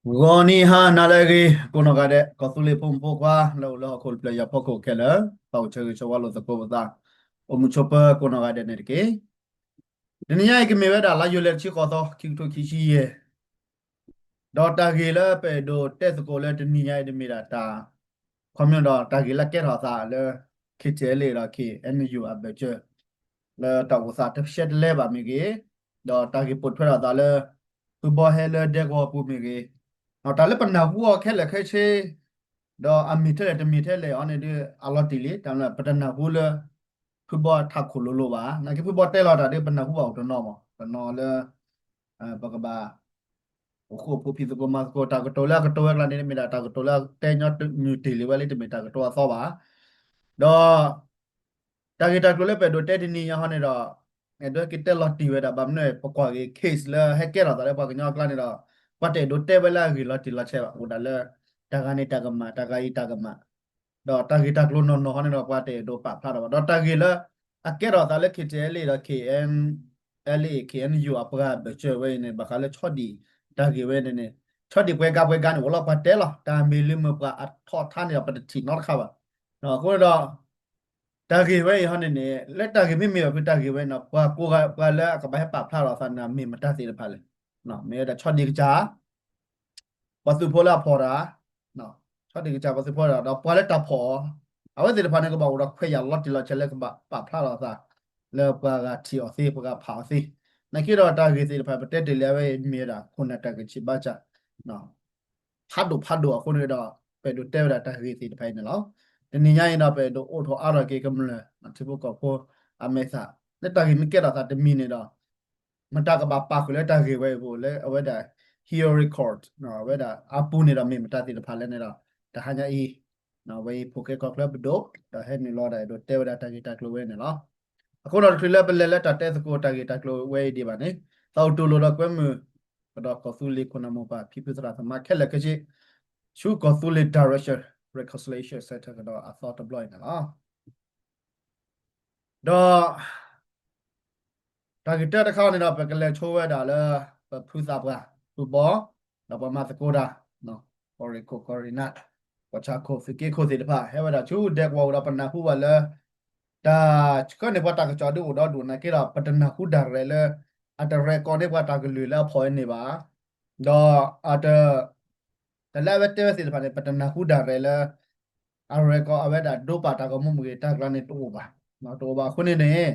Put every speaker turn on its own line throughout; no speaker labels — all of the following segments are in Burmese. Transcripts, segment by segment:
Goni ha nalagi kuno kade kosuli pumpu kwa lo kul playa poko kela tau ceri cawalo sako bata omu chopa kuno kade nerke diniya iki meweda la yuler chi koto kikto kishi ye dota gila pe do tes ko le diniya de mira ta komyo dota gila ke rasa le kitele la ki enu abeche le ta usa te shed le ba mi ge dota gi put phra ta le tu bo he le de ko pu mi ge เอาแต่เรื่องปัญหาวัวแค่เลยแค่เช่ดออามีเท่าไหร่จะมีเท่าไหร่อันนี้ด้วยอาลอติลิแต่ละปัญหาวัวเลยคือบอทักขุลุโลวะนั่นคือบบอเต้เราแต่เรื่องปัญหาวัวตัวนอมตัวนอเลยปากบาโอ้โหผู้พิจารณาก็ตากตัวแล้วก็ตัวแล้วนี่ไม่ได้ตากตัวแล้วแต่ยอดมีติลิเวลิตไม่ตากตัวซ้อวะดอตากิตากตัวเลยไปดูเต้ที่นี่ยังฮันนี่ดอไอ้ด้วยกิตเต้ลอตติเวดาบัมเนี่ยประกอบเคสเลยให้แก่เราแต่ละปากยอดกลางนี่ดอ pate do te bela gi lati la che udale taga ni taga I taga ma do tagi tag lo no hone do pate do pa pha do tagi la akke do tale khite le da km le knu apra be che we ne ba khale chodi tagi we ne chodi kwe ga ni wala pate la ta me le mo pa at tho tha ni pa ti not kha ba no ko do tagi we hone ne le tagi mi mi ba tagi we no pa ko ga le ka ba pa pha do sa na mi ma ta si le pha le no me da chodi ja วัสุพลาพอระเนาะชอบดีกจับวัสุพลาเราพอแล้วตับพอเอาไว้ติดพันธุ์ก็บอกเราขยันลดที่เราเฉลี่ยก็แบบปรับพลาดเราซะเลิกปากที่ออซี่ปากเผาสินั่นคือเราตากสิพันธุ์ประเทศเดียวไว้มีอะไรคนนั้นตากชิบ้าจ้ะเนาะพัดดูคนนี้เราไปดูเต้าตากสิพันธุ์เนาะแต่นี่ยังเราไปดูโอ้โหอะไรกี่กำลังนะที่พวกเขาพูดอเมซ่าแล้วตากไม่เกี่ยวกับแต่มีเนี่ยเรา มันตากบปากเลยตากไว้บุเลยเอาไว้ได้ hear record เนาะไว้ได้อาปูนี่เราไม่มาตัดสินพันเลยเนี่ยเราแต่หาอย่างอีเนาะไว้พวกเขาคลับดูแต่เห็นนี่รอได้ดูเทวดาตากตากลัวเนี่ยเนาะคนเราคือเล่เป็นเล่นตัดเตสกูตากตากลัวไว้ดีบ้านี่เราตัวเราก็มือก็ดอกก็สู้เล็กคนนั้นมาป่ะพี่พิจารณามาแค่เล็กก็จะชูก็สู้เล็ก direction reconciliation เสร็จก็ดอกอัศว์ตับลอยนะเนาะดอก target ตะเข้านี่เราไปกันเลยโชว์ไว้ด่าเลยแบบพูดสับกันฟุตบอลเราประมาณสกูดาเนาะคอริโคคอรินัทก็ชาโคฟิกเกโคสิเดพ้าเฮ้ยว่าชูเด็กว่าเราปนนาคู่ว่าเลยแต่ก็ในพอตากจอดูอุดรดูนะกี่เราปนนาคู่ดาร์เลยอัตราเรคอร์ดในพอตากลือแล้วพอยนี่บ้าดออัตราแต่แล้วเวทเทวสิเดพ้าในปนนาคู่ดาร์เลยอัตราเรคอร์ดเอาไว้ด่าดูปาตากมุมกีตากลานิตัวบ้ามาตัวบ้าคนนี้เนี่ย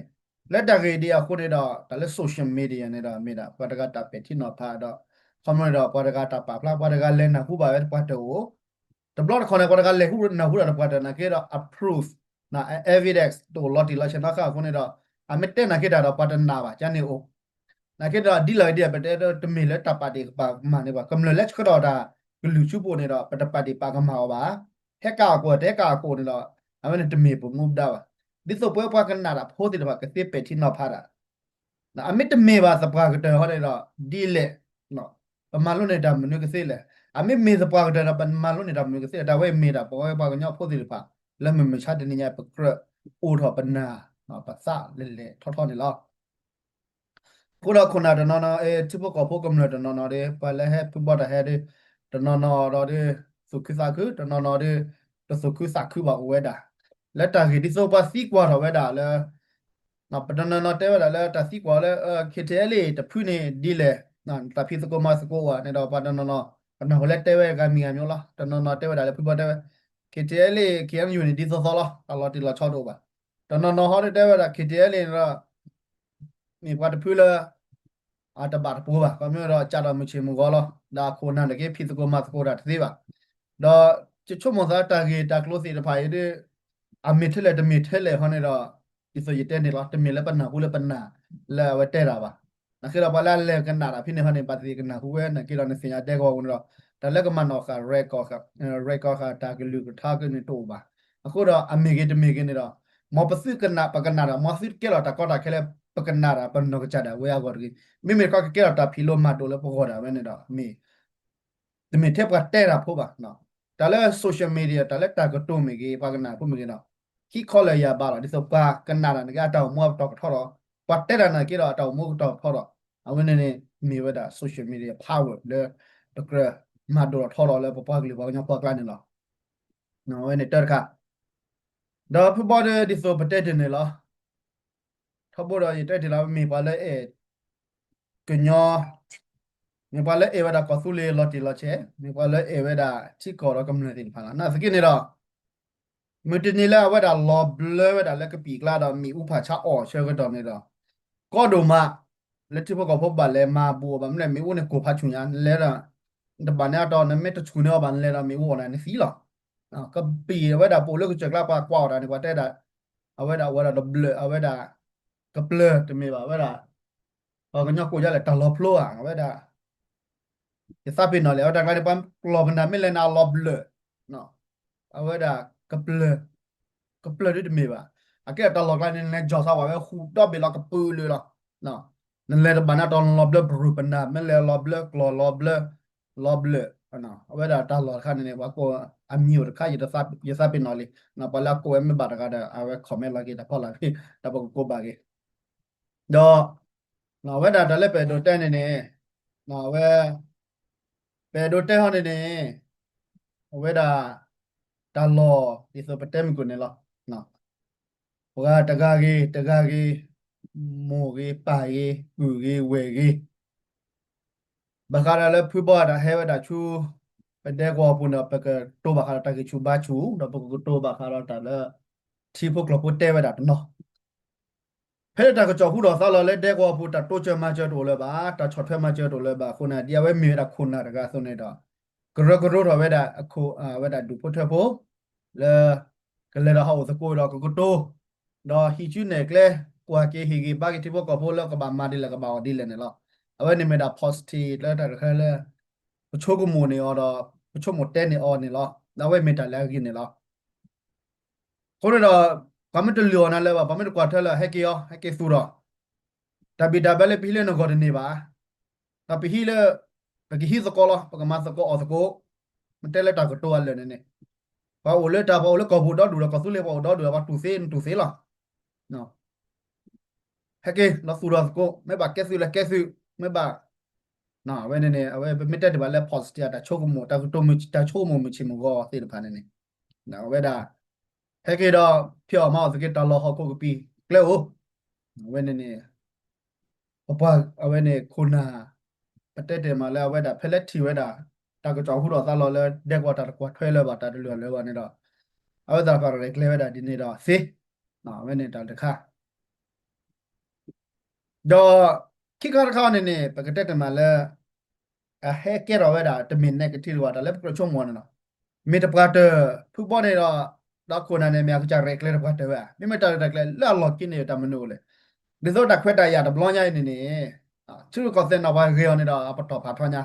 let the idea ko de da tale social media ne da me da padaga ta pe thi no pha da khomne da padaga ta pa pla padaga le na hu ba ba pa to the blog khone padaga le hu na hu da pa da na ke da approve na evidence to lot di la chana ka ko ne da a me te na ke da pa da na ba cha ne o na ke da di la idea pe te me le ta pa de pa ma ne ba kam le let ko da lu chu po ne da pa da pa de pa ka ma ba he ka ko de ka ko ne da a me ne te me po mu da ba ดิสโป้ปากันนาราพูดถึงว่าเกษตรเป็ดที่นอพาระนะอเมริกาไม่ว่าสปาร์กเตอร์เขาเลยละดีเลยเนาะประมาณลุ้นในดำมันนึกเสียเลยอเมริกาสปาร์กเตอร์ประมาณลุ้นในดำมันนึกเสียแต่ว่าไม่ได้เพราะว่าปากันยอพูดถึงว่าแล้วมันไม่ใช่ในนี้ปกระอูทอปัญนาเนาะปัสสาวะเละๆทอดๆนี่ละพวกเราคนนั้นนอนที่พวกเขาพวกกำเนิดนอนเดไปแล้วให้ผู้บริหารเดนอนเราเดสุขสักคือนอนเดสุขสักคือว่าอเวดาแล้วแต่ที่โซภาษีกว่าเราเวดาแล้ว na padana na te wala la ta si kwa le khitele ta phu ne di le na ta phi ko ma ko wa ne da padana no na ho le te we ga mi ga myo la ta no na te wala le phu ba te khitele km unity so so la ta lo ti la chho do ba ta no no ho te wala khitele na ni kwa ta phu le a ta ba ta pu ba ka myo da cha da mu chi mu go lo da ko na de ke phi ko ma ko da te ba da chu chu mo sa ta ge ta close ta pha ye a mi the le de mi the le ho ne da ที่สุดยิ่งเนี่ยเราจะมีแล้วปัญหาผู้เล่นปัญหาแล้วว่าเตะเราปะนั่นคือเราไปเล่นเล่นกันหนาละพี่เนี่ยเขาในปฏิกันหนาผู้เล่นนั่นคือเราในสัญญาเด็กว่าคนเราแต่แล้วก็มันออกค่ะเรกก็ค่ะเรกก็ค่ะตากันลูกท่ากันในตัวปะအခုတော့အမေကြီးတမေကြီးနေတော့မောပစစ်ကနာပကနာမောစစ်ကဲတော့တကောတာခဲလဲပကနာပနကချတာဝဲကောဒီမိမိကကဲတော့တဖီလိုမတ်တော့လဲပကောတာပဲနေတော့အမေတမေထက်ကတဲ့တာဖို့ပါနော်ဒါလဲ social media ဒါလဲတာကတုံးမိကြီးပကနာဖို့မိကြီးနော်ขี้ข้อเลยยาบาลดิสปากันนานะก็เตามัวตอกทอดปัดเตระนะก็เตามัวตอกทอดเอาไว้ในมีเวลาโซเชียลมีเดียพาวเวอร์เลยตะเกร มาดูทอรอเลยปปากเลยว่าเนาะปากลานนี่หรอเนาะเว้ยเนี่ยเตอร์ค่ะเดี๋ยวพี่บอลดิสโซประเทศนี่หรอถ้าบอกเราอยู่ที่เรามีไปเลยกุญยอมีไปเลยเวดากอสุเลลอติลอเชมีไปเลยเวดาชิคอร์กำเนิดอินพานาน่าสกินนี่หรอมื่อทีนี้แล้วเวดาลอบเลยเวดาแล้วก็ปีกลาดามีอุปชาอ๋อเชื่อก็ตอนนี้หรอก็ดูมาแล้วที่พวกเขาพบบัตรเลยมาบัวบันเลยมีอุณกูพัชญานเลยละแต่บันเนี่ยตอนนั้นไม่ต้องชูเนื้อบันเลยละมีวัวนั่นสิหรอก็ปีเวดาปูเลือกจะกล้าปากกว่าอะไรนี่ว่าแต่ละเอาเวดาดับเบิลเอาเวดากับเบลจะมีแบบเวดาก็ยังกูจะเลยตลอดพลัวเวดา ya sabi no le otak lari pam lo benda mi le na lo ble no awe da keble di demi ba ake ta lo lani ne jo sa wa we khu do bi lo ke pu le lo no nan le ba na don lo ble bru benda mi le lo ble no awe da ta lo khan ne wa ko ami ur kha ya sabi no le na pa la ko em ba da ga da awe comment la ke da pa la ke da ba ko ba ke do no we da le pe do te ne no we pe do te ho ne weda talo iso patem ko nila no wa tagagi mo gi pa gi gu gi we gi bakara le phu ba da he weda chu pe de ko pu na pe ke to bakara ta gi chu ba chu do pe ko to bakara ta le thi phu klo pu te weda no ဖဲတာကကြောက်ဘူးတော့သာလာလဲတဲ့ကောပူတာတိုချမချတော်လဲပါတာချော့ဖဲမချတော်လဲပါခုနတရားဝဲမြေတာခုနတကဆိုနေတော့ကရကရတော့ဝဲတာအခုဝဲတာဒူဖို့ထဖို့လဲကလဲတော့ဟောစကိုတော့ကတိုတော့ဟီချူနေကလဲကွာကေဟီဂီဘာကတိဘောကဖို့လဲကဘာမာဒီလဲကဘာဒီလဲနေလို့အဝဲနေမတာ positive လဲတာခဲလဲပချိုးကမူနေတော့ပချိုးမတဲနေအော်နေလို့တော့ဝဲမေတာလဲกินနေလို့ခုနတော့ဘာမတလျော်နာလဲပါဘာမတကွာထဲလဲဟဲကေရောဟဲကေဆူတော့ tapi dah balik pilih nak kau ni ba tapi hile bagi hi sekolah pengamat sekolah sekolah mentele tak ketua le ni pa ole ta pa ole kau budak dulu kau sulit pa budak dulu pa tu sen lah no hake la surah ko me ba kesu la kesu me ba na we ne ne we me te ba le positive ta chok mo ta to mu ta chok mo mu chi mo go se de pa ne ne na we da hake da phyo ma se ke ta lo ho ko pi kle o we ne ne pa a we ne khuna ประเทศเดมาแล้วเวดาเพลททีเวดาตากระจอกหูดอซาลอเลยเด็กว่าตากว่าถ้วยเลยว่าตาเดือเลยว่านี่ดอกเอาตากระเรกเลยเวดาดินี่ดอกสิเนาะเวนี่ตาเด็กค่ะดอคิกการเข้านี่ประเทศเดมาแล้วเฮเกอร์เวดาตมินเนกที่ว่าตาเล็บกระช่วงวันเนาะมีตะปาเตอร์ผู้บอลนี่ดอกดอกคนนั้นเนี่ยมีอาจจะเรกเลยตะปาเตอร์ว่ะไม่ตาเรกเลยแล้วหลอกกินเนี่ยตามมนูเลยดิโซดักเวดายาตบล้อใหญ่นี่ชื่อก็เซนเอาไว้เรียนนี่ดอกปตอผาทวญา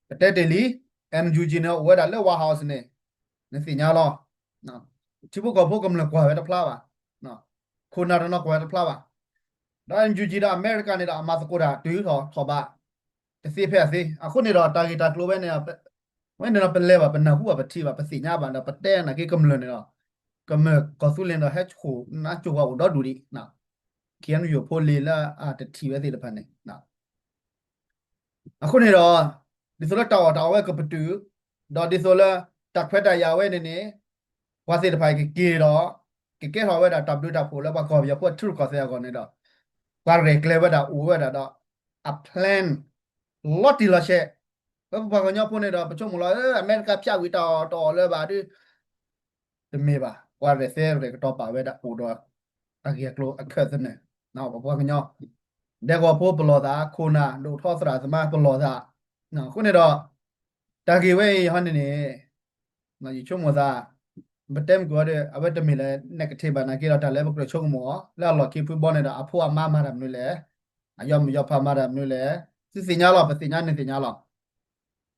ประเทศเดลี MUG เนี่ยเวดาเลว่าเฮาส์เนี่ยนี่สิญาลอเนาะที่พวกก็พวกกำลังกว่าเวดาพลาวะเนาะคุณน่ะเนาะกว่าเวดาพลาวะได้ MUG ดาอเมริกันนี่ดามาสกุดาตื้อทอบะแต่สิเพ่สิอะคุณนี่ดาตากีตากลัวเว้เนี่ยเว้เนี่ยเป็นเลบะเป็นนาหัวเป็นที่บะเป็นสิญาบะนะเป็นแต่นะกี่กำลังเนี่ยเนาะก็เมื่อก็สุเลนดาเฮชโคนะจูว่าอุดอดูดิเนาะเขียนอยู่โพลีละแต่ทีเวสิละพันเนี่ยเนาะ အခုနေတော့ဒီဆိုလတာဝဲကပတူတော့ဒီဆိုလတက်ဖက်တာရဝဲနေနေဝါစီတဖိုင်ကေတော့ကေဟောဝဲတာ W တာဖိုလဘကောပြဖို့ထူကောဆဲကောနေတော့ဘာရဲကလေဝဲတာဦးဝဲတာတော့ a plan လော်တီလရှေဘာကညဖို့နေတော့ပချုံမလားအမေရိကဖြတ်ဝီတော်လဲပါဒီတမေပါဝါရဲဆဲရဲကတော့ပါဝဲတာဦးတော့အကေကလိုအခက်စနေနော်ဘာကညเด็กว่าพวกปลอดาคุณน่ะดูทอสระสมาปลอดาเนาะคุณเนี่ยดอกตากีไว้ฮันนี่เนาะอยู่ช่วงมัวซาบัดเต็มก็ได้เอาไว้จะมีเลยเนกาทีฟนะกี่เราแต่แล้วพวกเราช่วงหมอแล้วเราคิดฟุตบอลเนี่ยเอาพวกมาแบบนี้แหละยอมพามาแบบนี้แหละสิญญาหรอเป็นสิญญาหนึ่งสิญญาหรอ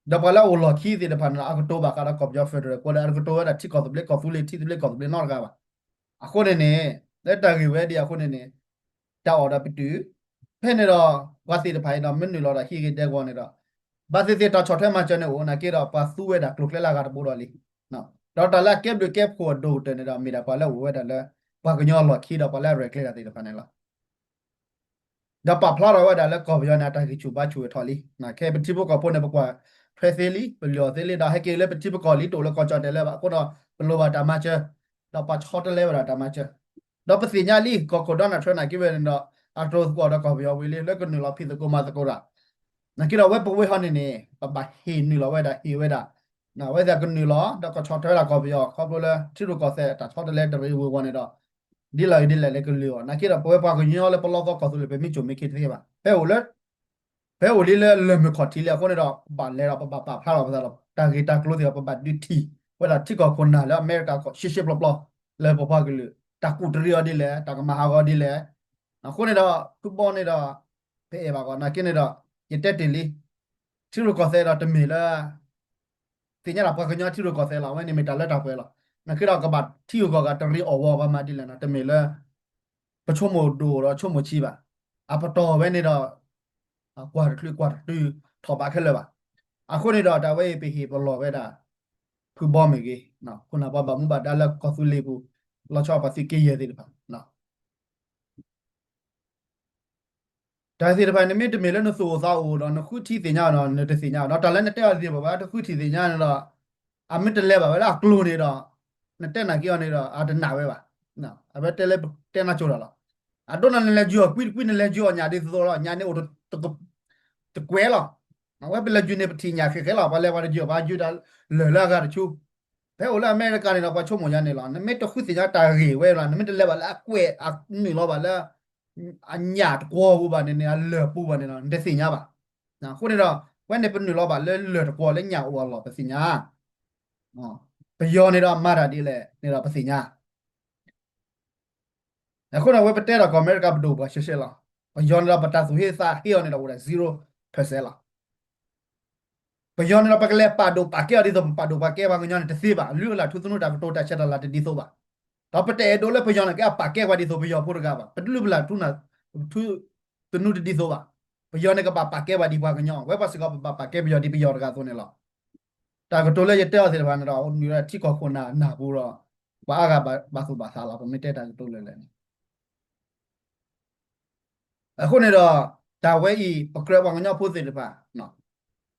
เดี๋ยวพอแล้วเราคิดสิเดี๋ยวพันเราก็ตัวบักเรากอบยอฟเฟอร์เลยก็ได้ก็ตัวได้ที่กอบเล็กกอบฟูลิที่เล็กกอบเล็กนอกกันวะอะคนเนี่ยแล้วตากีไว้เดียวคนเนี่ยจะออกได้ไปดู ဖဲနေတော့ဝါစီတဖိုင်တော့မင်းနူလော်တာဟီကေတဲ့ကောနေတော့ဘာစီစီတော့ချော်ထဲမှာကျနေဦးနာကေတော့ပါသူ့ဝဲတာကလုကလဲလာကတော့ပို့တော့လီနော်ဒေါက်တာလက်ကပ်ဒကပ်ကိုဒိုတနေတော့မိတာပါလဲဝဲတာလဲဘာကညောလော်ခီတော့ပါလဲရက်ကလဲတာတဲ့ဖာနေလား da pa phla ro wa da le ko byo na ta ki chu ba chu tho li na ke pe ti bo ko po ne ba kwa phre se li pe lyo se li da he ke le pe ti bo ko li to le ko cha de le ba ko da pe lo ba da ma che da pa chot le ba da ma che da pa si nya li ko da na thre na ki be no a tro ko da ko byo wi le le ko ni lo phi ko ma ko ra na ki da we po we ha ni ni ba he ni lo we da he we da na we da ko ni lo da ko chot la ko byo ko bo le ti ro ko se da chot le de we wo ne da di la le ko li na ki da po we pa ko nyo le po lo ko so le pe mi chu mi ki ti ba pe o le ဘဲအိုလေးလဲမခေါ်တီလဲခေါနေတော့ဘာလဲတော့ဘာဖလာတော့ဘာတော့တာဂီတာကလို့တယ်ဘာဒူတီဝလာတိကောခွန်နာလဲအမေရိကကိုရှစ်ရှစ်ဘလဘလလဲပပကလေးတာကူတရီယောဒီလဲတာကမဟာဂေါဒီလဲအခုနေတော့သူပေါ်နေတော့ဖဲပါကောနာကိနေတော့ရတက်တယ်လီသူရကောဆဲတော့တမီလာတင်ရတာပကညသူရကောဆဲလာဝဲနေမီတာလက်တော့ပွဲလာနခိတော့ကဘာတီယိုကောကတရီအော်ဝါဘာမဒီလဲနော်တမီလာပချုံမို့ဒိုတော့ချုံမို့ချီပါအပတော်ပဲနေတော့กว่าคือกว่าดื้อถอบาขึ้นเลยว่ะคนนี้ดอกดาเว้ไปเฮบลอเวดาคือบอมอีกเนาะคุณน่ะบ่มุบาดาแล้วก็สุเลกูเราชอบภาษีเกยติป่ะเนาะဒါစီတပိုင်းနမိတမေလည်းနဆိုစားဦးတော့နခုတီတင်ညာတော့နတစီညာတော့တလည်းနတဲ့စီပါတခုတီတင်ညာတော့အမတလဲပါပဲလားကလိုနေတော့နတဲ့နာကြောနေတော့အာတနာပဲပါနော်အဘတဲလဲတဲနာချိုတော့အတော့နလည်းကြောကွိနလည်းကြောညာဒီဆိုတော့ညာနေတော့တကွဲလောနော်ဝဲပလက်ဂျူနေပတိညာခဲခဲလောပါလဲပါကြောပါဂျူတာလဲလာကရချူဘဲအိုလာအမေရိကန်နေတော့ပါချုံမညာနေလားနမိတခုစီညာတာရီဝဲလားနမိတလဲပါလားအကွဲအနီလောပါလားအညာတကောဘူးပါနေနေလဲပူပါနေတော့ဒစီညာပါနော်ခုနေတော့ဝဲနေပနူလောပါလဲတကောလဲညာဝါလောပစီညာနော်ပယောနေတော့မာတာဒီလဲနေတော့ပစီညာအခုတော့ဝဲပတဲတော့အမေရိကဘဒိုပါရှေ့ရှေ့လားပယောနေတော့ပတာဆိုဟေးစာဟေးနေတော့ဝဲ0%လားပယောနေတော့ပကလဲပါဒိုပါကဲဒီတော့ပါဒိုပါကဲပါငညနေတစီပါလူလာထုသနုတာတိုတာချက်လာတဒီဆိုပါတော့ပတဲဒိုလဲပယောနေကပါကဲပါဒီဆိုပယောဖို့ကပါပတလူပလာထုနာထုသနုတဒီဆိုပါပယောနေကပါကဲပါဒီပါငညဝဲပါစကပါကဲပယောဒီပယောတကဆိုနေလားတာကတိုလဲရတဲ့စီပါနေတော့ဒီရတိကောခွန်နာဘူးတော့ဘာကဘာဆိုပါစားလာပမတက်တာတိုလဲလဲအခုနေတော့ဒါဝဲဤပကရဝငညဖို့စီတပါနော်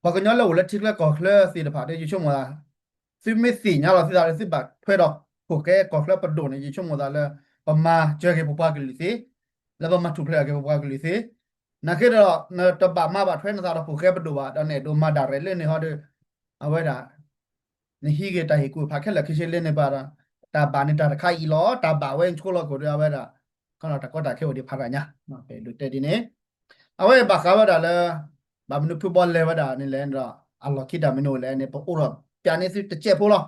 ပကညလောလက်တိကလကောခလစီတပါတဲ့ယူချုံမလားစီမစီညာလောစီတာစီပါထွဲတော့ကိုကဲကောခလပဒိုနေယူချုံမလားလဲပမာကျဲကေပပကလီစီလဘမထုဖလကေပပကလီစီနခေတော့နတပါမပါထွဲနေတာတော့ပိုကဲပဒိုပါတော့နေဒိုမဒါရဲလဲနေဟောတဲ့အဝဲတာနေဟီကေတိုင်ကိုဖာခက်လက်ခရှိလဲနေပါတာတာဘာနေတာခိုင်လောတာဘာဝဲချိုလောကိုရဝဲတာခဏတကောတာခဲဝဒီဖာကညာနော်ပဲလူတဲ့ဒီနေအဝဲဘာခါဝဒါလဲဘာမနုဖဘောလဲဝဒါနေလဲတော့အလော်ခိတာမနိုလဲနေပိုတော့ပြန်နေစစ်တချက်ဖို့လား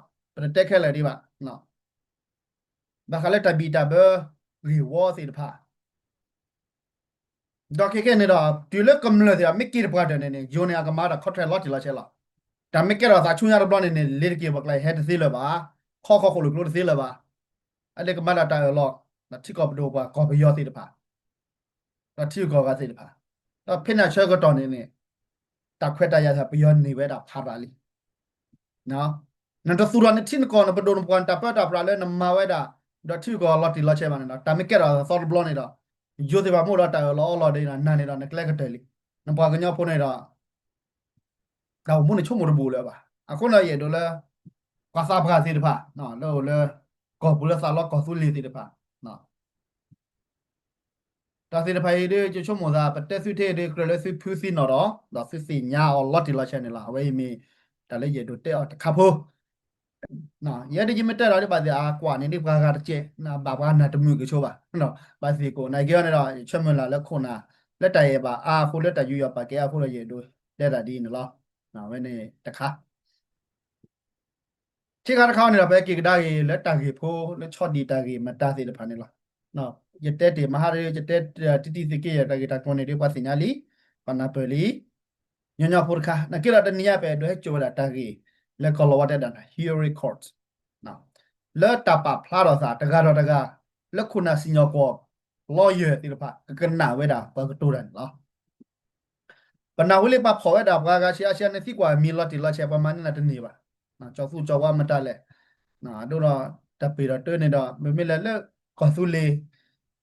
တက်ခဲလဲဒီပါနော်ဘာခါလဲတဘီတာဘရီဝေါ်စီတဖာဒေါ်ကေကနေတော့ဒီလကမလဲတဲ့မိကီရပါတဲ့နေဂျိုနီယာကမာတာခေါ်ထရလော့တီလာချဲလာဒါမိကရသာချွန်ရတော့နေလေကေဘကလိုက်ဟက်သီလပါခေါ်လို့ကလို့သီလပါအဲ့လေကမာတာတာလော့နတိကောဘဒိုပါကောဘယောစီတဖာတော့တိကောကစီတဖာတော့ဖိနာချဲကတော်နေနေတခွက်တရရပယောနေဝဲတာဖာပါလီနော်နန္တသူရနေတင်ကောနဘဒိုနပွန်တာပတာပလာလဲနမဝဲတာတော့တိကောလော့တီလာချဲပါနေတော့ဒါမိကရသောဘလော့နေတော့ယိုဒီပါမို့တော့တာလောဒေနာနေတော့နကလက်ကတဲလီနပွားကညောဖို့နေတော့တော့မုန်ချုံမရဘူးလဲပါအခုလည်းရတော့လဲကွာစာဖာစီတဖာနော်လို့လဲကောဘူးလဲစာလော့ကောဆူလီစီတဖာနော်ဒါစီတဖာရတဲ့ချုံမသာပတက်စုတဲ့ကလစီဖူစီနော်တော့စစ်စီညာအော်လော့တီလာချန်နေလားအဝေးမီဒါလည်းရတော့တဲ့ခါဖို့နော်ရတဲ့ကြီးမတက်တော့ဒီပါစီကွာနေဒီဘာကတကျနော်ဘာနာတမှုကချိုးပါနော်ပါစီကိုနိုင်ကြောနေတော့ချက်မလာလက်ခုနာလက်တရပါခိုလက်တယူရပါကဲအခုလည်းရတော့လက်တာဒီနော်နော်ဝဲနေတခါချိခါတခါနေတော့ပဲကေကဒါကြီးလက်တာကြီးဖိုးလက်ချော့ဒီတာကြီးမတာစီတဖာနေလားနော်ရတဲ့တေမဟာရရတဲ့တီတီစီကေရတာကြီးတာကွန်နေဒီပါစီညာလီပနာပလီညညဖိုးခါနကိရတနီယပဲတော့ချိုးတာတာကြီးလက်ကောလောဝတဲ့တာ hearing court နော်လက်တပဖလာတော့စာတကားတော့တကားလက်ခုနာစညောကောလောရတိတဖာကကနာဝဲတာဘကတိုရန်နော်ပနာဝလေပါဖော်ရတာဘာကရှာနေစီကွာမီလော်တီလော်ချေပမာနေတနေပါနော်ကျော်စုကျော်ဝမတလဲနော်တို့တော့တပေတော့တွဲနေတော့မမေလဲလက်ကောဆူလေ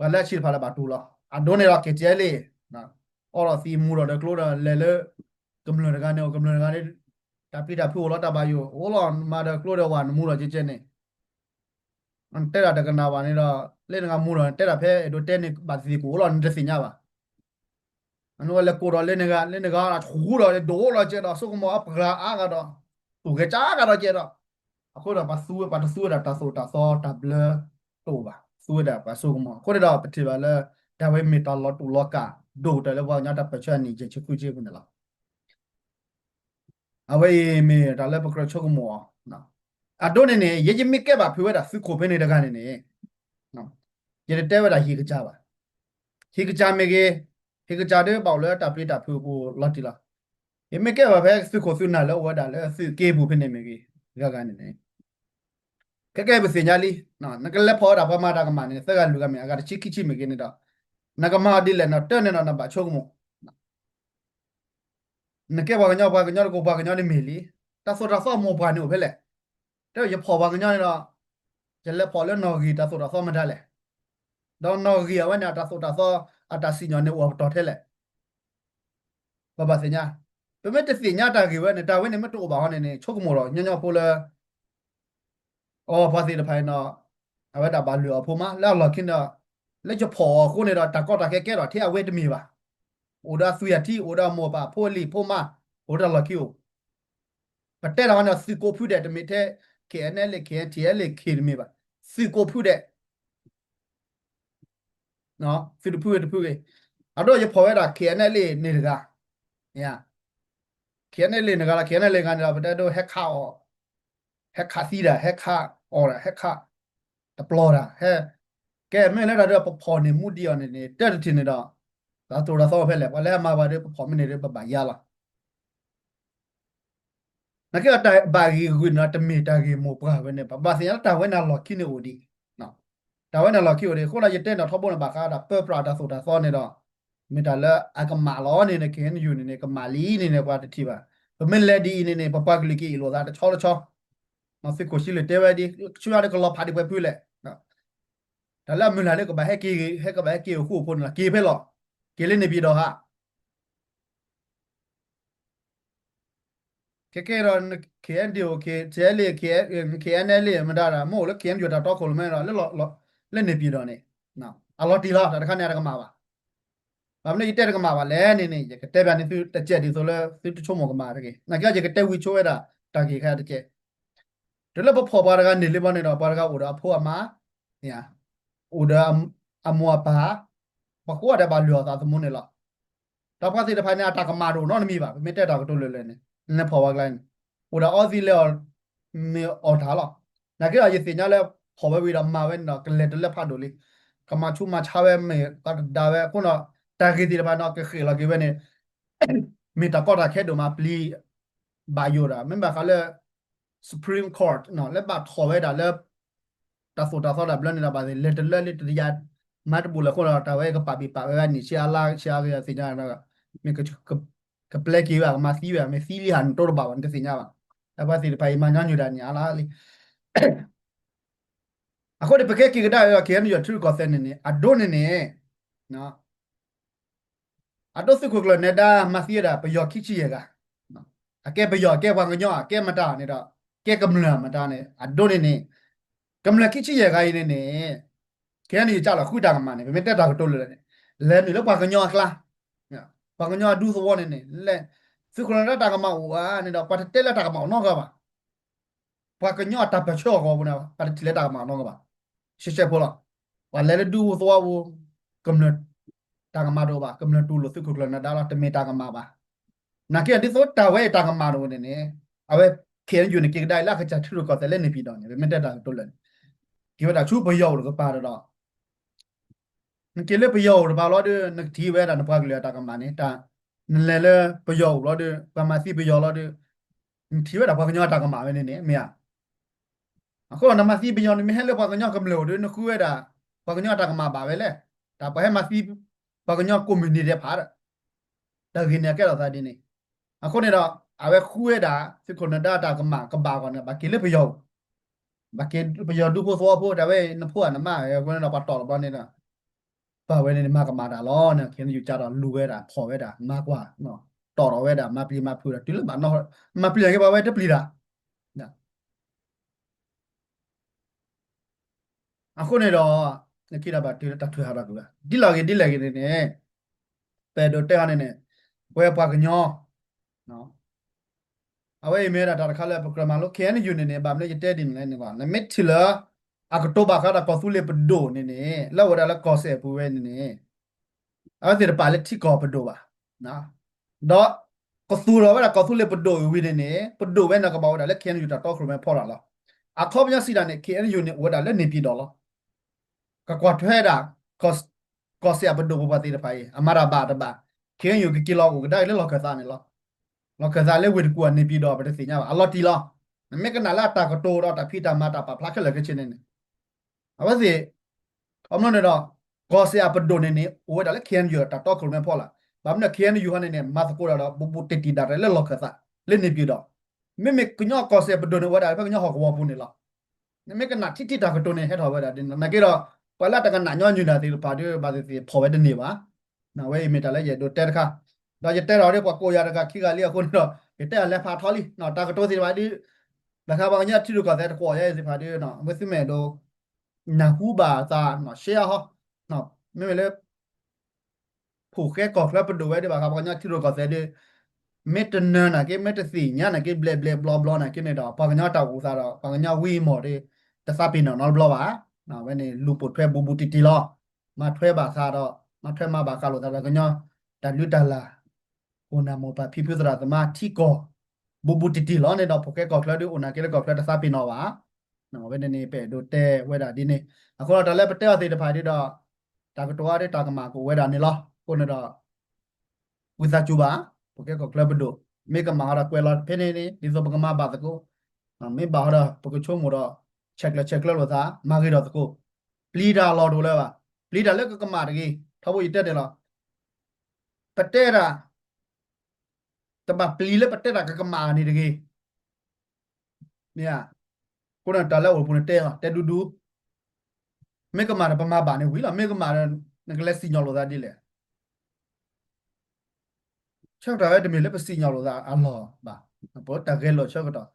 wala chi phala ba tu lo adone ra ke jele na oro si mu ro de klo da le kamlo ga ne kamlo ga ne ta pi da phu lo ta ba yo o lo ma da klo da wa mu ro je ne an te da ga na ba ne da le nga mu ro te da phe do te ne ba si ko lo ne de si nya ba anu le ko ro le ne ga na thu ro do lo je da so ko mo ap ga a ga do tu ge cha ga do je do အခုတော့ပါဆူတာတာဆိုတာသောတာဘလတော့ပါဆူတာပါဆူကမခုတော့ပတိပါလဲဒါဝဲမီတာလောတူလောကဒိုတယ်ဘောညာတာပချန်နီချချခုချေခုနလားအဝဲမီဒါလဲပကရချုကမောနော်အဒိုနေနေရေကြီးမီကဲပါဖွေးတာစုကိုဖင်းနေတကနေနေနော်ရေတဲဝဲတာဟီကကြပါဟီကကြမေကေဟီကကြတဲ့ပေါ့လဲတာပရိတာဖွေးကိုလော်တီလားရေမီကဲပါပဲစုကိုစုနာလဲဝဲတာလဲစုကေဘူးဖင်းနေမေကေကနေနေကဲပစညာလီနော်နကလက်ဖော်တာပမာတာကမနေသက်ကလူကမြေအကချီခိချိမကနေတော့နကမာဒီလဲနော်တဲ့နေတော့နဘာချုံမနကဲဘာကညကိုဘာကညနေမီလီတဆိုတာဆောမောဘာနေဖဲလေတဲ့ရဖော်ဘာကညနေတော့ကျလက်ဖော်လဲနော်ဂီတဆိုတာဆောမထားလဲတော့နော်ဂီအဝနာတဆိုတာဆောအတစီညနေဝတော်ထဲလဲဘာစညာပမေတစီညာတာကြီးဝဲနေတာဝဲနေမတူဘာဟောနေနေချုံမောတော့ညညပိုလဲ哦，发现了拍呢，啊，我打把聊破嘛，แล้ว看到แล้วจะพอคนเนี่ยตะก็ตะแก่ๆที่เอาไว้จะมีป่ะโอดาสุยที่โอดาโมป่ะพอลีพอมาโอดาละคิวปัตเตอร์วันน่ะสิโกพูดได้ไม่แท้เคเนลเคทีเอลเคมีป่ะสิโกพูดได้เนาะสิพูดไงอ่ะတော့จะพอไว้ละเคเนลนี่ละเนี่ยเคเนลนี่ละเคเนลกันละปัตเตอร์แฮกข่าวแฮกข่าวซีดาแฮกข่าวออแฮกข่าวตะปลอดอ่ะแฮကဲမင်းလည်းတော့ပေါ်နေမှုတရနေတက်တင်နေတော့ဒါတော်တော်ဖက်လဲဘာလဲမှာပါတယ်ပေါ်မနေတဲ့ပပရလာနကတိုင်ဘာကြီးကနတမီတာကြီးမို့ပါပဲနဲ့ပပစင်တာဝဲနာလော်ခိနေဦးဒီနော်တာဝဲနာလော်ခိဦးဒီခုနရတဲ့တော့ထပ်ပေါ်ဘာကားတာပပရာတာဆိုတာစောနေတော့မိတာလဲအကမာလောနေနေခင်းယူနေနေကမာလီနေနေကွာတတိပါမင်းလက်ဒီနေနေပပကလီကီလောသားချောချောနော်စစ်ကိုရှိလေတဲဝဲဒီချူရတဲ့ကလောဖာဒီပဲပြလဲနော်ဒါလည်းမလာလေကဘာဟက်ကဘာဟက်ကေခုဖုန်လာကေဖဲလောကေလေးနေပြီးတော့ဟာကဲတော့ KND โอเคเจလေ KNL မဒါတာမို့လေ KM ကြတာတော့ခေါ်လို့မဲတော့လက်နေပြီးတော့နေနော်အလော်တီလာတခါနေရကမှာပါဘာမလဲတဲ့ကမှာပါလဲနေနေကတဲ့ဗျာနေသူတက်ချက်ဒီဆိုလဲသူတချို့မောကမှာတကယ်ငါကြကတဲ့ဝီချိုးရတာတာကြီးခါတကယ်ဒါလည်းပေါ်ပါရကနေလေပါနေတော့ပါရကဟိုတော့ဖို့အမညာ udah amua pa paku ada balu ta semune la ta pa si da phai na ta ka ma do no mi ba me tet ta ko to le ne ne pho wa line udah ozi le me o tha la na ke ya si nya le pho ba wi da ma we no ke le de le pha do le ka ma chu ma cha we me ka da we ko no ta ke ti da ba no ke khe la ke we ne me ta ko da khe do ma pli ba yo da me ba ka le Supreme Court no le ba tho we da le taဆိုတာဆိုတာဘလနေတာပါလေလက်တလက်တရမတ်ဘူလခေါ်တာဝဲကပါပီပါဝဲကနေရှာလာရှာရစညာတော့မြေကပလက်ကြီးပါမစီးပါမစီးလီဟန်တော့ပါဝန်တစညာပါအပါစီဖိုင်မညာညူတာညာလာလေအခုဒီပကက်ကီကတာရကေမ်ရထူကောဆန်နေအဒိုနေနေနော်အဒိုစခုကလနေတာမစီရပယောခိချီရကနော်အကဲပယောအကဲဝငညောအကဲမတာနေတော့ကဲကမလမတာနေအဒိုနေနေကမလခိချီရကရင်းနေခဲနေကြလာခုတာကမနေမတက်တာကတိုးလဲလဲနေတော့ဘာကညောကလားဘာကညောဒူသဝနေနေလဲစုခလရတာကမဟိုနေတော့ပတ်တက်လက်တာကမနော်ကပါဘာကညောတာပချောကောဘူးနာပတ်တက်လက်တာကမနော်ကပါရှေ့ရှေ့ပေါ်လာဘာလဲဒူသဝဘူးကမလတာကမတော့ပါကမလတူလို့စုခလရတာလာတမေတာကမပါနာကေဒီဆိုတာဝဲတာကမတော့နေအဝဲခဲယူနေကေဒိုင်လာခချထူကောတယ်လဲနေပြီတော့နေမတက်တာတိုးလဲဒီဝတာချူဘယောလို့ကပါတော့ကလေးပယောဘာလို့ဒီနတီဝဲတာနပကလေးတာကမနေတာလဲလဲပယောလို့ဒီပမာစီပယောလို့ဒီတီဝဲတာဘာကညတာကမပဲနေမရအခုနမစီပယောနေမဟဲလဲဘာကညကမလို့ဒီနခုဝဲတာဘာကညတာကမပါပဲလေဒါဘာဟဲမစီဘာကညကွန်မြူနီတဲ့ဖာတာခင်းနေကြတော့သာဒီနေအခုနေတော့အဝဲခူဝဲတာစစ်ခုနဒတာကမကဘာကနဘာကလေးပယောဘာကပယောဒူဖို့သောဖို့ဒါပဲနဖို့နမရကွန်းတော့ပတ်တော်ဘာနေတာ ป่าเว้นในมากกับมาดาล้อเนี่ยเขียนอยู่จ้าดอลูเวดาพอเวดามากกว่าเนาะต่อรอเวดามาปลีมาพูดติลบ้านเนาะมาปลีอะไรบ้าเวดปลีดาเนี่ยအခုနေတော့ခိရပါတီတထွေဟာရကူလာဒီလာကေနေပဲဒိုတဲအနေနဲ့ဝဲပွားကညောနော်အဝဲမဲတာတခါလဲပကရမလို့ခဲနေယူနေဘာမလဲတဲတင်လဲနေပါနမစ်ချီလာအကတိုဘာခါတာကောဆူလေပဒိုနေလောဝရလာကောဆေပူဝဲနေအဲ့ဒီပါလက်တီကောပဒိုပါနော်တော့ကောဆူရောဝဲကောဆူလေပဒိုဝီနေပဒိုဝဲနကဘောဒါလက်ခဲနေယူတာတော့ခရမဲဖော်လာလားအခုပညာစီတာနေခဲနေယူနေဝဲတာလက်နေပြီတော့လားကကွာထွဲတာကောကောဆေပဒိုဘပတိတဖိုင်အမရာဘာတဘာခဲယူကီလောကိုဒါလဲလောကစားနေလားเราเคยเลยวิดกวนในปีดอไปแต่สิ่งนี้ว่าเราตีเราไม่กันนั่นละตากระโตเราแต่พี่ตามาตาปะพลักขึ้นเลยก็เช่นนี้เอาว่าสิเอาโน่นเนี่ยก็เสียประโดนนี่โอ้ยแต่ละเขียนเยอะแต่ต่อคนไม่พอละบางเนี่ยเขียนอยู่ฮันเนี่ยมาสกุลเราบุติดดาร์เลยเราเคยสัเล่นในปีดอไม่กุญยก็เสียประโดนว่าได้เพราะกุญยหอกว่าปุ่นนี่ละไม่กันนั่นที่ตากระโตเนี่ยให้ถอยไปได้ดินักกีฬาพอละแต่กันนั่นย้อนอยู่นะที่พาด้วยบาดเจ็บพอไว้เดินนี่วะนะเว้ยไม่แต่ละอย่าโดนเตะค่ะเราจะเตะเราได้กว่าโกยาตะกะขี้กะเรียกคนเนาะเตะแลพาทอลี่เนาะตากะโตสิบาดินะครับบางอย่างที่ดูก็แต่กว่าใหญ่สิพาดิเนาะไม่สิแม่โดนาฮูบาซาเนาะเชียฮะเนาะไม่เลยผูกแค่กอกแล้วไปดูไว้ดีกว่าครับบางอย่างที่ดูก็แต่ดิเมตเนอร์นะเกเมตสี่เนี่ยนะเกเบลเบลบลอบลอนะเกเนี่ยดอกบางอย่างตากูซาดอกบางอย่างวีหมดดิแต่ซาปินเนาะนอลบลอวะเนาะเว้นี่ลูปุถวยบูบูติติลอมาถวยบาซาดอกมาถวยมาบาคาโลตาละก็เนาะดันลุดาลาโอนาโมปาพิพิธราตมาที่กอบูบูติติล้อในดอกโปเกกอกแล้วดูโอนาเกลกอกแล้วตาซาปินอวะเนาะเว้นนี่เปดูเตเวดาดินี่အခုတော့တလဲပတဲအသေးတဖာဒီတော့တာကတော်ရတဲ့တာကမာကိုဝဲတာနေလောကိုနေတော့ဝိဇာချူပါโปเกกอกแล้วบดเมกมาราကွယ်လာဖင်းနေဒီဆိုပကမာပါတကိုမေဘာရပကချုံမတော့ချက်လက်လို့သာမာဂီတော့တကိုပလီဒါလော်ဒိုလဲပါပလီဒါလက်ကကမာတကြီးထောက်ဖို့ရတက်တယ်လားပတဲရာတမပလီလက်ပတက်တာကမာနေတကြီးเนี่ยကိုနတလဲဝပုန်တဲဒူဒူမေကမာပမာဘာနေဝီလာမေကမာနကလက်စီညောလို့သားဒီလေချက်တာပဲတမီလက်ပစီညောလို့သားအလောဘာဘောတကယ်လို့ချက်ကတော့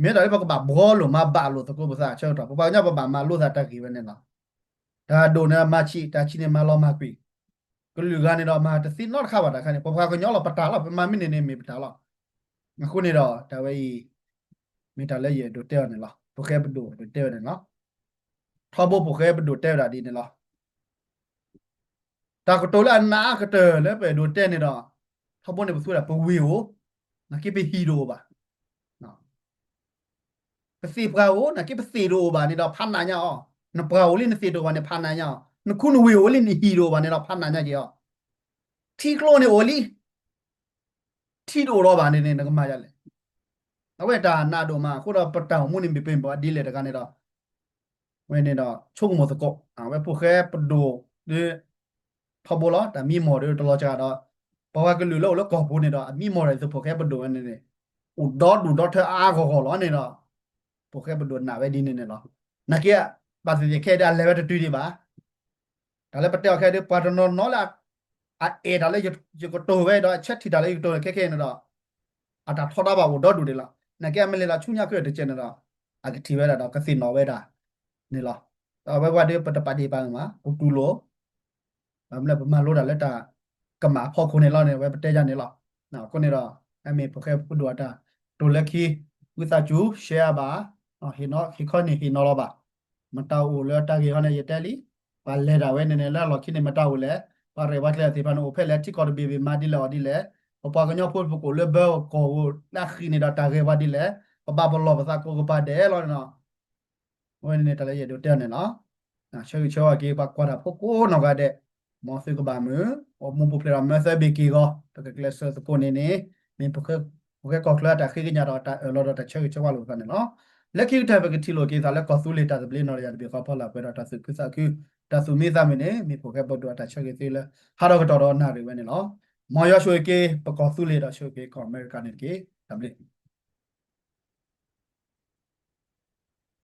မြေတော်ဘကဘာဘောလို့မဘာလို့တကူပစားချက်တော့ဘာညဘာမလို့သာတက်ကြီးပဲနေလားဒါဒိုနာမချီတာချီနေမလောမကွီကလူကနေတော့မာတစီနော့ခါပါတာခါနေပပကညောလို့ပတာလို့ပမာမင်းနေမေပတာလို့အခုနေတော့ဒါပဲမိတာလည်းရဒိုတဲနေလားပိုခဲဘဒိုတဲနေလားထောက်ဖို့ပိုခဲဘဒိုတဲတာဒီနေလားတာကတိုလာနာကတဲလည်းပဲဒိုတဲနေတော့ထောက်ဖို့နေပဆူတာပဝီကိုနာကိပဟီရိုပါနော်ပစီပရာကိုနာကိပစီရိုပါနေတော့ဖမ်းနာညောနပရာကိုလေးနေစီတိုပါနေဖမ်းနာညောနခုနဝီကိုလေးနေဟီရိုပါနေတော့ဖမ်းနာညကြီးရောတီကလိုနေအိုလီတီတိုတော့ပါနေနေငါမရလေအဝဲတာနာတို့မှာခုတော့ပတောင်မှုနေပင်ပေါ်ဒီလေတကနေတော့ဝဲနေတော့ချုံမစကောအဝဲပိုခဲပဒိုဒီဖဘောလာတမီမော်ရတော်ကြတော့ဘဝကလူလို့ကောဘူးနေတော့အမီမော်ရဆိုပိုခဲပဒိုနေနေဥဒေါ်ဒူဒေါ်ထအားခေါ်လောနေတော့ပိုခဲပဒိုနာဝဲဒီနေနေတော့နကေပါစီခဲတာလေဝဲတူဒီပါဒါလည်းပတောက်ခဲဒီပါတနော်နော်လာအေဒါလည်းရကတိုဝဲတော့ချက်ထီဒါလည်းတိုခဲနေတော့အတာထောတာပါဘူးဒေါ်ဒူဒီလားနကေမလေးလာချုညခွဲတဲ့ကျနေတော့အကတိဝဲတာတော့ကစီနော်ဝဲတာနေလားတော့ဘဝဒီပတပါဒီပါမှာဥတူလို့မလဲပမာလို့တာလက်တာကမာဖောက်ခုနေလောက်နေဝဲပတဲကြနေလောက်နော်ခုနေတော့အမေပခဲပုဒဝတာတိုလက်ခီဝိသချူရှယ်ပါဟီနော်ခီခေါနေဟီနော်လောပါမတောက်ဦးလတာကေဟနေရတဲလီပါလဲတာဝဲနေနေလောက်လောက်ခိနေမတောက်ဦးလဲပါရေဝတ်လဲဒီပန်အိုဖဲလဲတိကော်ဘီဘီမာဒီလော်ဒီလဲပကညောဖို့ပကိုလေဘောကိုလာခိနေတာတာကေဝတ်ဒီလဲပပဘလောပစာကိုကပါတဲလောနော်ဝဲနေတလည်းရတော့တဲနေနော်ချေချောကေပါကွာတာဖို့ကိုနော်ကတဲ့မော်စီကဘာမအမပပလာမဆဘီကီကိုတကကလဆစကိုနေနေမင်းပကကောကလာတာခိကညာတော့လောတော့ချေချေဝါလို့ကနေနော်လက်ခိတဲ့ဘကတိလိုကေသာလက်ကောဆူလေတာဘလင်းနော်ရတဲ့ကောဖလာပဲတော့တဆုကစကူတဆုမေသမင်းနေမင်းပကဘတ်တော့တချေကေသေးလဲဟာတော့ကတော့နာရီဝဲနေနော်မော်ရရွှေကေပကောဆူလေတော့ရွှေကေကောအမေရိကန်နေကေတဘလင်း